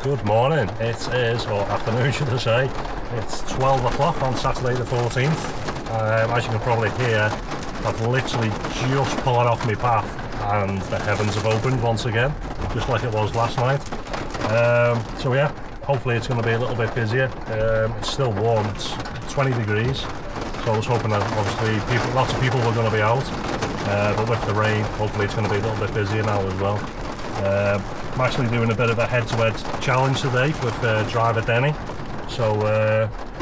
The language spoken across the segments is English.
Good morning, it is, or afternoon should I say, it's 12 o'clock on Saturday the 14th. As you can probably hear, I've literally just pulled off my path and the heavens have opened once again, just like it was last night. So yeah, hopefully it's going to be a little bit busier. It's still warm, it's 20 degrees, so I was hoping that obviously lots of people were going to be out, but with the rain, hopefully it's going to be a little bit busier now as well. I'm actually doing a bit of a head-to-head challenge today with driver Denny, so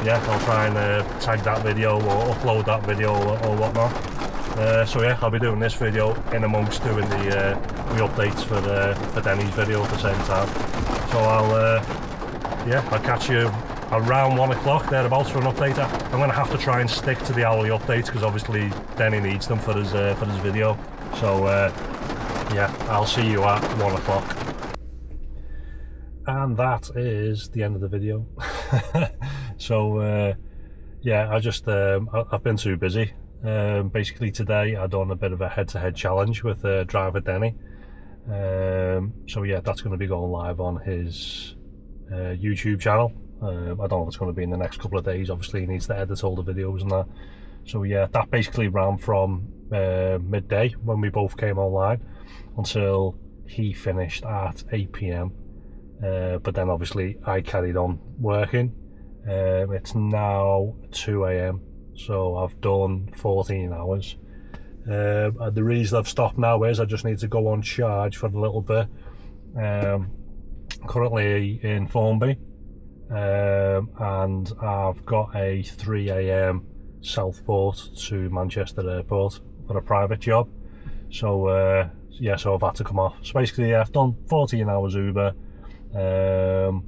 yeah, I'll try and tag that video or upload that video or whatnot. So yeah, I'll be doing this video in amongst doing the updates for Denny's video at the same time. So I'll catch you around 1 o'clock thereabouts for an update. I'm going to have to try and stick to the hourly updates because obviously Denny needs them for his video. So yeah, I'll see you at 1 o'clock. And that is the end of the video. So yeah, I've been too busy. Basically today I done a bit of a head-to-head challenge with driver Denny. So yeah, that's going to be going live on his YouTube channel. I don't know if it's going to be in the next couple of days. Obviously he needs to edit all the videos and that. So yeah, that basically ran from midday when we both came online until he finished at 8 PM. But then obviously I carried on working. It's now 2 AM, so I've done 14 hours. The reason I've stopped now is I just need to go on charge for a little bit. Currently in Formby, and I've got a 3 AM Southport to Manchester Airport for a private job. So yeah, so I've had to come off. So basically, yeah, I've done 14 hours Uber. And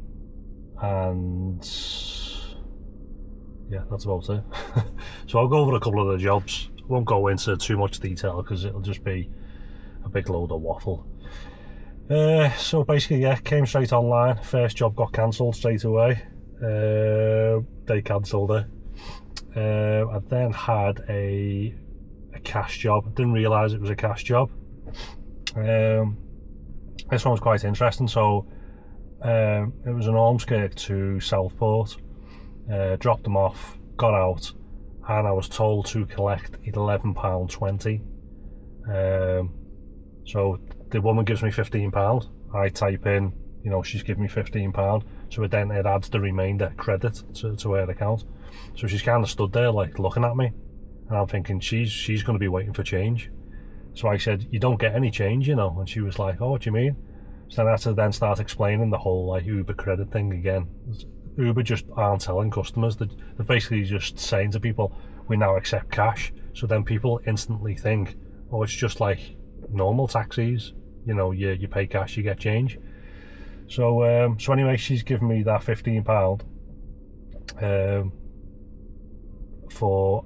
yeah, that's about it. So I'll go over a couple of the jobs. I won't go into too much detail because it'll just be a big load of waffle. So basically, yeah, came straight online. First job got cancelled straight away. They cancelled it. I then had a cash job. I didn't realise it was a cash job. This one was quite interesting. So it was an Ormskirk to Southport. Dropped them off, got out, and I was told to collect £11.20. So the woman gives me £15. I type in, you know, she's giving me £15, so it adds the remainder credit to her account. So she's kind of stood there like looking at me, and I'm thinking she's going to be waiting for change. So I said, you don't get any change, you know, and she was like, oh, what do you mean? So then I had to then start explaining the whole like Uber credit thing again. Uber just aren't telling customers, they're basically just saying to people, we now accept cash. So then people instantly think, oh, it's just like normal taxis, you know, you pay cash, you get change. So so anyway, she's given me that £15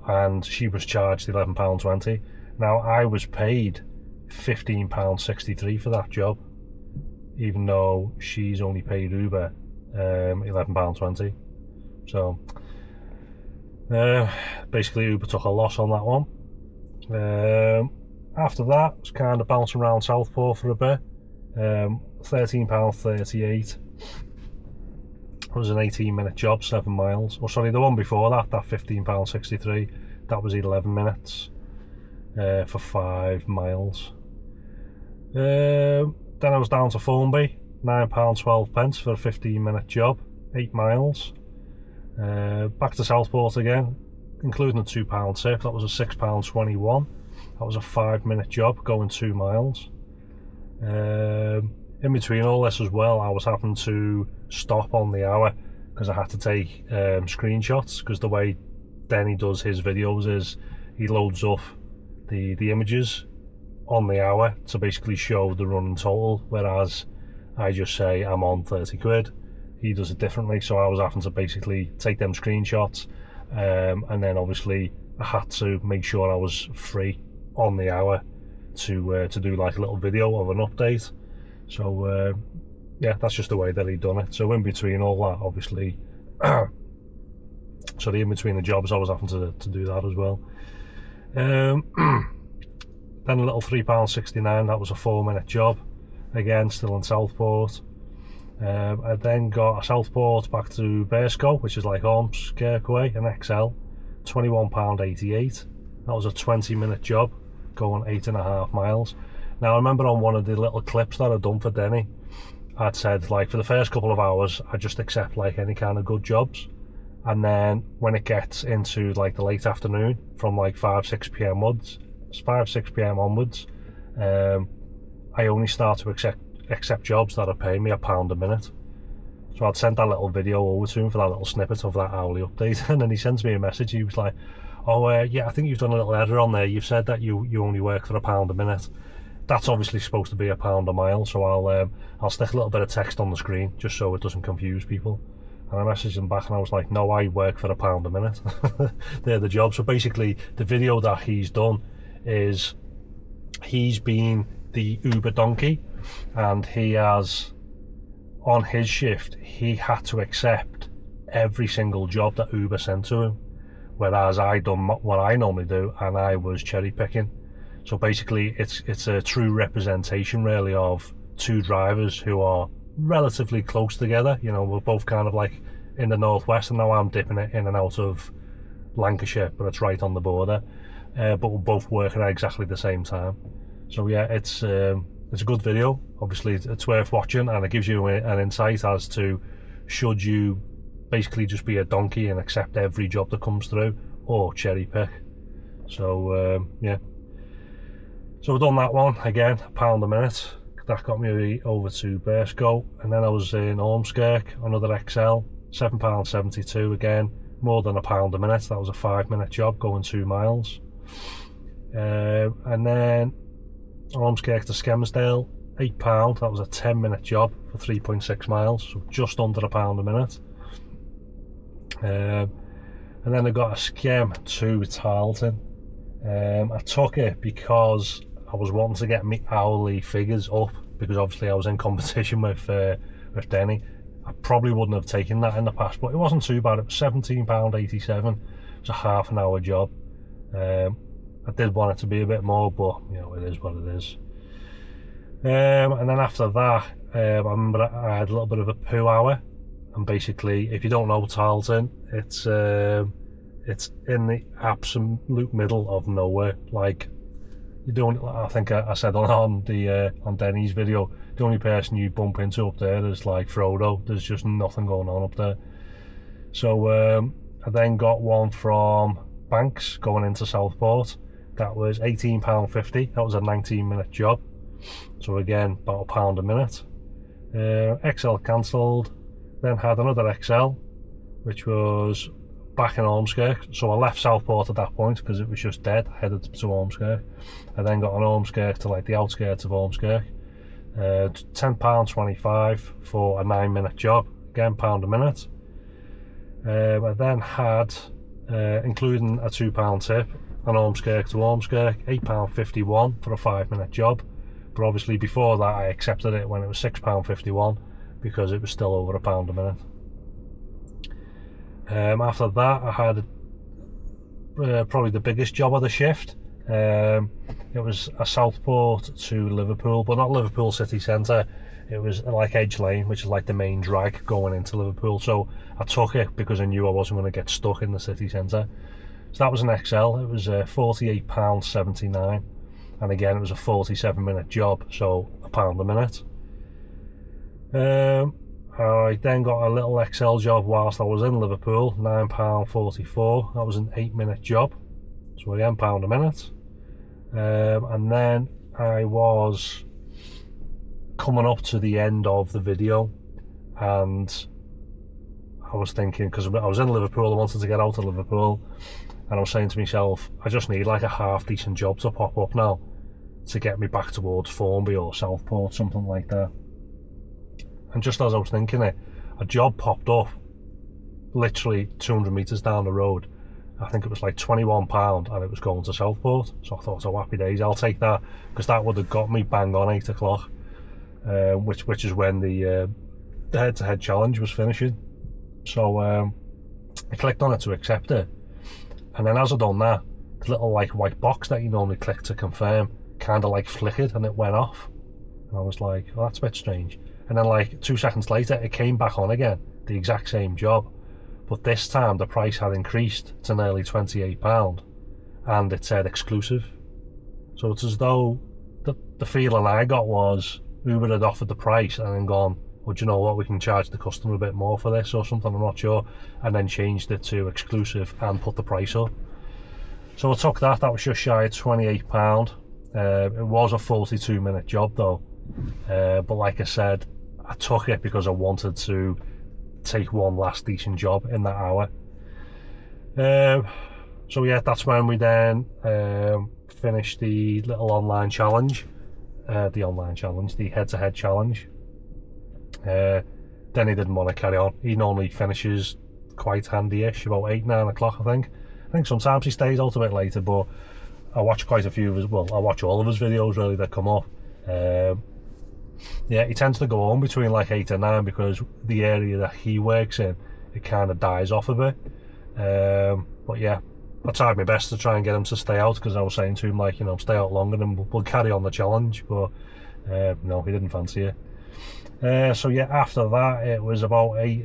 and she was charged £11.20. Now I was paid £15.63 for that job, even though she's only paid Uber £11.20. So basically Uber took a loss on that one. After that, I was kind of bouncing around Southport for a bit. £13.38. It was an 18-minute job, 7 miles. Oh sorry, the one before that £15.63, that was 11 minutes for 5 miles. Then I was down to Formby, £9.12 for a 15-minute job, 8 miles. Back to Southport again, including a £2 tip, that was a £6.21. That was a 5-minute job, going 2 miles. In between all this as well, I was having to stop on the hour because I had to take screenshots, because the way Denny does his videos is he loads up the images on the hour to basically show the running total, whereas I just say I'm on 30 quid. He does it differently, so I was having to basically take them screenshots, and then obviously I had to make sure I was free on the hour to do like a little video of an update. So yeah, that's just the way that he'd done it. So in between all that, obviously so in between the jobs I was having to do that as well. Then a little £3.69, that was a 4-minute job, again still in Southport. I then got a Southport back to Bersco, which is like Ormskirk way, an XL, £21.88. That was a 20-minute job, going 8.5 miles. Now I remember on one of the little clips that I'd done for Denny, I'd said like for the first couple of hours I just accept like any kind of good jobs, and then when it gets into like the late afternoon from like 5-6 p.m. onwards, I only start to accept jobs that are paying me £1 a minute. So I'd sent that little video over to him for that little snippet of that hourly update, and then he sends me a message. He was like, oh yeah, I think you've done a little error on there. You've said that you only work for £1 a minute. That's obviously supposed to be £1 a mile, so I'll stick a little bit of text on the screen just so it doesn't confuse people. And I messaged him back and I was like, no, I work for £1 a minute. They're the jobs. So basically the video that he's done is he's been the Uber donkey, and he has, on his shift, he had to accept every single job that Uber sent to him, whereas I done what I normally do and I was cherry picking. So basically it's a true representation really of two drivers who are relatively close together. You know, we're both kind of like in the northwest, and now I'm dipping it in and out of Lancashire, but it's right on the border, but we're both working at exactly the same time. So yeah, it's a good video. Obviously it's worth watching, and it gives you an insight as to should you basically just be a donkey and accept every job that comes through, or cherry pick. So yeah, so we've done that one again, £1 a minute. That got me over to Bersco, and then I was in Ormskirk, another XL, £7.72 again, more than £1 a minute. That was a 5-minute job going 2 miles. And then Ormskirk to Skelmersdale, £8. That was a 10-minute job for 3.6 miles, so just under £1 a minute. And then I got a Skem to Tarleton. I took it because I was wanting to get my hourly figures up, because obviously I was in competition with Denny. I probably wouldn't have taken that in the past, but it wasn't too bad. It was £17.87. It was a half-an-hour job. I did want it to be a bit more, but you know, it is what it is. And then after that, I remember I had a little bit of a poo hour, and basically, if you don't know Tarleton, it's in the absolute middle of nowhere. Like, you don't. I think I said on Denny's video, the only person you bump into up there is like Frodo. There's just nothing going on up there. So I then got one from Banks going into Southport. That was £18.50. That was a 19-minute job. So again, about £1 a minute. XL cancelled. Then had another XL, which was back in Ormskirk. So I left Southport at that point because it was just dead. I headed to Ormskirk. I then got an Ormskirk to like the outskirts of Ormskirk. £10.25 for a 9-minute job. Again, £1 a minute. I then had, including a £2 tip, an Ormskirk to Ormskirk, £8.51 for a 5-minute job. But obviously before that I accepted it when it was £6.51 because it was still over £1 a minute. After that I had probably the biggest job of the shift. It was a Southport to Liverpool, but not Liverpool city centre. It was like Edge Lane, which is like the main drag going into Liverpool. So I took it because I knew I wasn't going to get stuck in the city centre. So that was an XL. It was £48.79, and again it was a 47-minute job, so £1 a minute. I then got a little XL job whilst I was in Liverpool, £9.44. That was an 8-minute job, so again £1 a minute. And then I was coming up to the end of the video, and I was thinking, because I was in Liverpool, I wanted to get out of Liverpool, and I was saying to myself, I just need like a half decent job to pop up now to get me back towards Formby or Southport, something like that. And just as I was thinking it, a job popped up literally 200 metres down the road. I think it was like £21, and it was going to Southport. So I thought, oh happy days, I'll take that, because that would have got me bang on 8 o'clock, which is when the head-to-head challenge was finishing. So I clicked on it to accept it, and then as I done that, the little like white box that you normally click to confirm kind of like flickered and it went off, and I was like, well, that's a bit strange. And then like 2 seconds later, it came back on again, the exact same job. But this time the price had increased to nearly £28 and it said exclusive. So it's as though the feeling I got was Uber had offered the price and then gone, well, do you know what, we can charge the customer a bit more for this or something, I'm not sure, and then changed it to exclusive and put the price up. So I took that was just shy of £28. It was a 42-minute job though, but like I said, I took it because I wanted to take one last decent job in that hour. So yeah, that's when we then finished the little online challenge, the head-to-head challenge. Denny didn't want to carry on. He normally finishes quite handy-ish, about 8-9 o'clock I think. Sometimes he stays out a bit later, but I watch quite a few of his, well, I watch all of his videos really that come up. Yeah, he tends to go home between like 8 and 9 because the area that he works in, it kind of dies off a bit. But yeah, I tried my best to try and get him to stay out because I was saying to him, like, you know, stay out longer and we'll carry on the challenge, but no, he didn't fancy it. So yeah, after that it was about 8,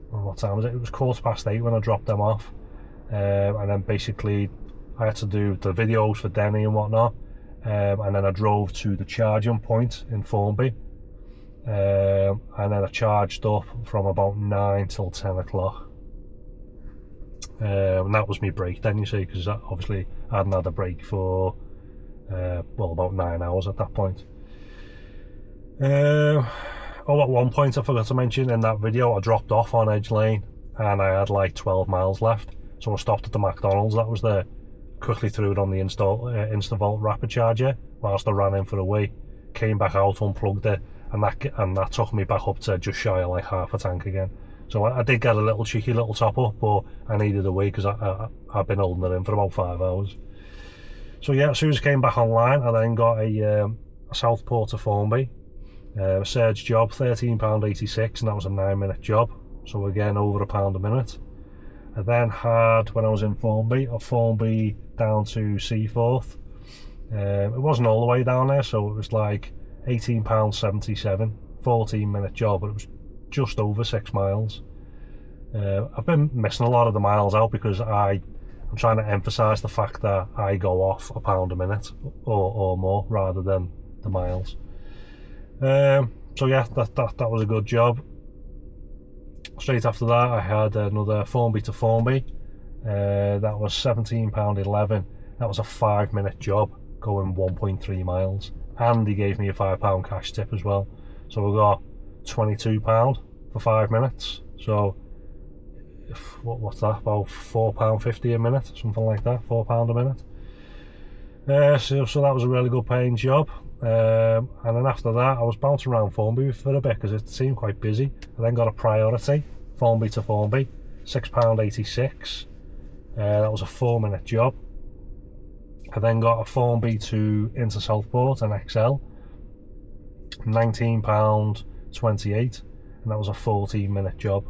what time was it? It was 8:15 when I dropped them off, and then basically I had to do the videos for Denny and whatnot, and then I drove to the charging point in Formby, and then I charged up from about 9 till 10 o'clock, and that was my break then, you see, because obviously I hadn't had a break for well, about 9 hours at that point. Oh, at one point I forgot to mention in that video, I dropped off on Edge Lane and I had like 12 miles left, so I stopped at the McDonald's that was there, quickly threw it on the InstaVolt rapid charger whilst I ran in for a wee, came back out, unplugged it, and that took me back up to just shy of like half a tank again. So I did get a little cheeky little top up, but I needed a wee because I've been holding it in for about 5 hours. So yeah, as soon as I came back online, I then got a Southport to Formby, a surge job, £13.86, and that was a 9-minute job, so again over £1 a minute. I then had, when I was in Formby, a Formby down to Seaforth. It wasn't all the way down there, so it was like £18.77, 14-minute job, but it was just over 6 miles. I've been missing a lot of the miles out because I'm trying to emphasise the fact that I go off £1 a minute or more rather than the miles. So yeah, that was a good job. Straight after that I had another Formby to Formby, that was £17.11. That was a 5-minute job going 1.3 miles, and he gave me a £5 cash tip as well, so we got £22 for 5 minutes. So what's that, about £4.50 a minute, something like that, £4 a minute. So that was a really good paying job. And then after that I was bouncing around Formby for a bit because it seemed quite busy. I then got a priority, Formby to Formby, £6.86. That was a 4-minute job. I then got a Formby into Southport, an XL, £19.28, and that was a 14-minute job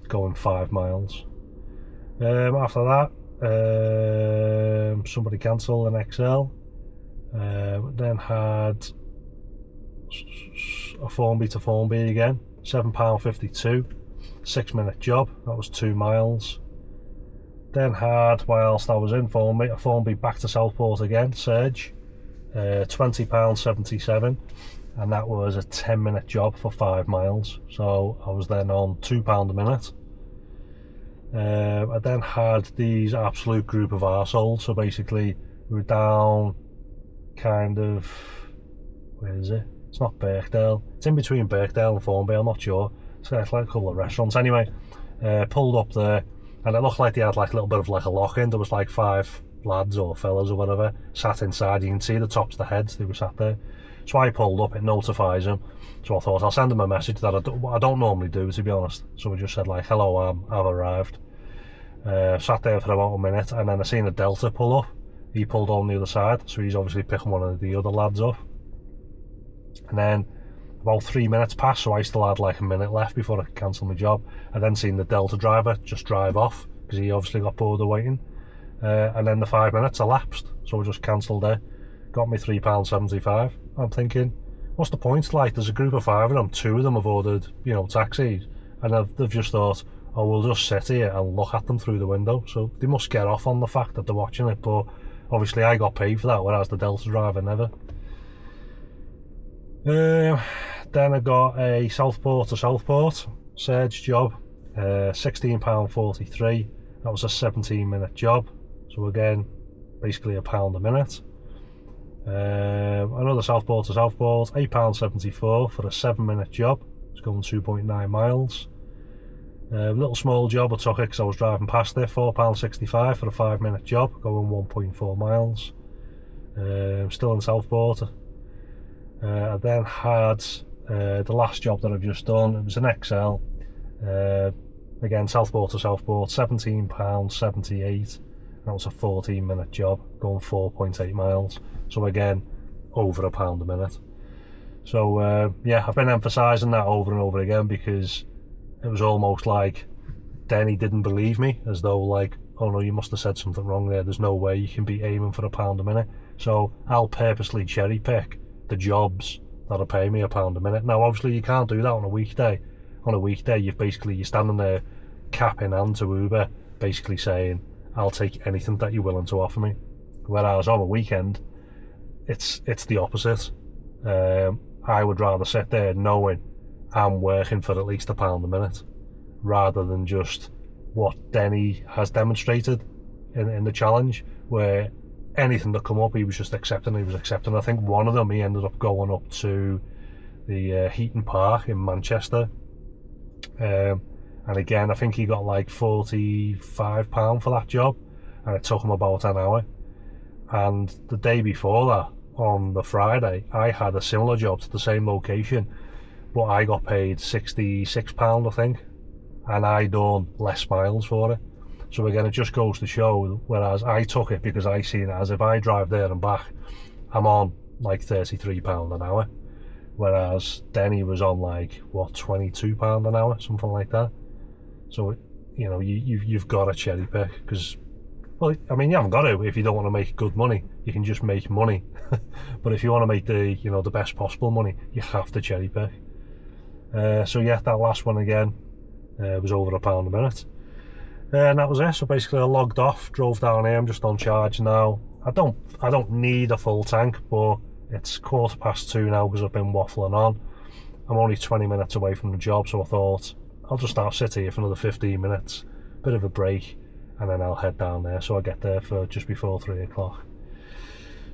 going 5 miles. After that somebody cancelled an XL. Then had a Formby to Formby again, £7.52, 6-minute job, that was 2 miles. Then had, whilst I was in Formby, a Formby back to Southport again, surge, £20.77, and that was a 10-minute job for 5 miles, so I was then on £2 a minute. I then had these absolute group of arseholes, so basically we were down kind of, where is it? It's not Birkdale, it's in between Birkdale and Formby, I'm not sure. It's like a couple of restaurants. Anyway, pulled up there and it looked like they had like a little bit of like a lock-in. There was like 5 lads or fellas or whatever sat inside. You can see the tops of the heads, they were sat there. So I pulled up, it notifies them, so I thought I'll send them a message that I don't normally do, to be honest. So we just said like, hello, I've arrived. Sat there for about a minute and then I seen a Delta pull up. He pulled on the other side, so he's obviously picking one of the other lads up. And then about 3 minutes passed, so I still had like a minute left before I could cancel my job. I then seen the Delta driver just drive off because he obviously got bored of waiting. And then the 5 minutes elapsed, so I just cancelled it. Got me £3.75. I'm thinking, what's the point? Like, there's a group of 5 of them, 2 of them have ordered, you know, taxis, and they've just thought, oh, we'll just sit here and look at them through the window. So they must get off on the fact that they're watching it, but obviously I got paid for that, whereas the Delta driver never. Then I got a Southport to Southport surge job, £16.43. That was a 17-minute job, so again, basically £1 a minute. Another Southport to Southport, £8.74 for a 7-minute job. It's going 2.9 miles. Little small job, I took it because I was driving past it, £4.65 for a 5-minute job, going 1.4 miles. Still in Southport. I then had the last job that I've just done. It was an XL. Again, Southport to Southport, £17.78. That was a 14-minute job, going 4.8 miles. So again, over £1 a minute. So yeah, I've been emphasising that over and over again because it was almost like Denny didn't believe me, as though like, oh no, you must have said something wrong there. There's no way you can be aiming for £1 a minute. So I'll purposely cherry pick the jobs that'll pay me £1 a minute. Now obviously you can't do that on a weekday. On a weekday you're standing there cap in hand to Uber, basically saying, I'll take anything that you're willing to offer me. Whereas on a weekend, it's the opposite. I would rather sit there knowing I'm working for at least £1 a minute, rather than just what Denny has demonstrated in the challenge, where anything that come up he was just accepting. I think one of them he ended up going up to the Heaton Park in Manchester, and again I think he got like £45 for that job, and it took him about an hour. And the day before that, on the Friday, I had a similar job to the same location, but I got paid £66 I think, and I done less miles for it. So again, it just goes to show, whereas I took it because I seen it as if I drive there and back, I'm on like £33 an hour, whereas Denny was on like, what, £22 an hour, something like that. So, you know, you've got to cherry pick, because, well, I mean, you haven't got to if you don't want to make good money. You can just make money. But if you want to make the, you know, the best possible money, you have to cherry pick. So yeah, that last one again was over £1 a minute. And that was it. So basically I logged off, drove down here. I'm just on charge now. I don't need a full tank, but it's 2:15 now because I've been waffling on. I'm only 20 minutes away from the job, so I thought I'll just sit here for another 15 minutes, bit of a break, and then I'll head down there. So I get there for just before 3 o'clock.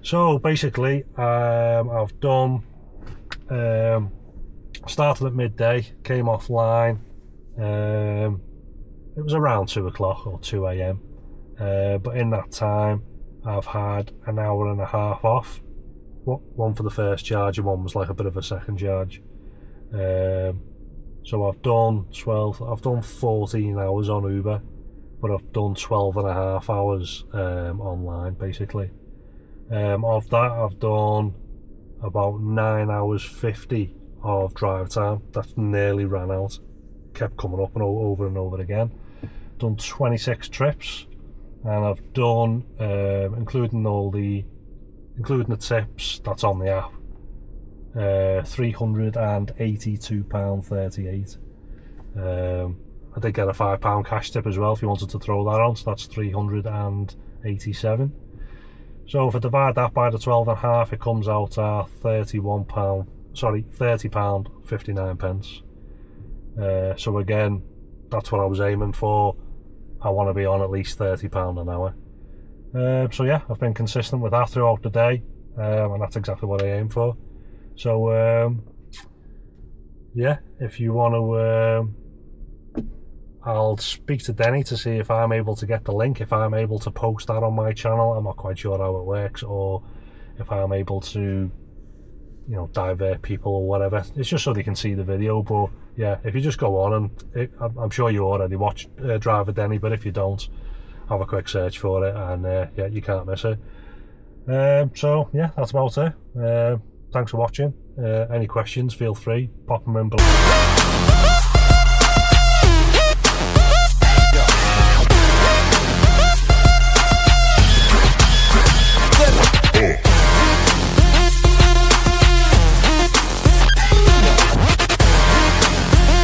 So basically I've done, started at midday, came offline. It was around 2 o'clock or 2 a.m. But in that time I've had an hour and a half off. One for the first charge and one was like a bit of a second charge. So I've done 14 hours on Uber, but I've done 12 and a half hours online basically. Of that I've done about 9 hours 50 of drive time. That's nearly ran out, kept coming up and over and over again. Done 26 trips, and I've done including the tips that's on the app, £382.38. I did get a £5 cash tip as well if you wanted to throw that on, so that's £387. So if I divide that by the 12 and a half, it comes out at £30.59. So again, that's what I was aiming for. I want to be on at least £30 an hour. So yeah, I've been consistent with that throughout the day, and that's exactly what I aim for. So yeah, if you want to, I'll speak to Denny to see if I'm able to get the link, if I'm able to post that on my channel. I'm not quite sure how it works, or if I'm able to, you know, divert people or whatever. It's just so they can see the video. But yeah, if you just go on, and I'm sure you already watch Driver Denny, but if you don't, have a quick search for it, and yeah, you can't miss it. So yeah, that's about it. Thanks for watching. Any questions, feel free, pop them in below.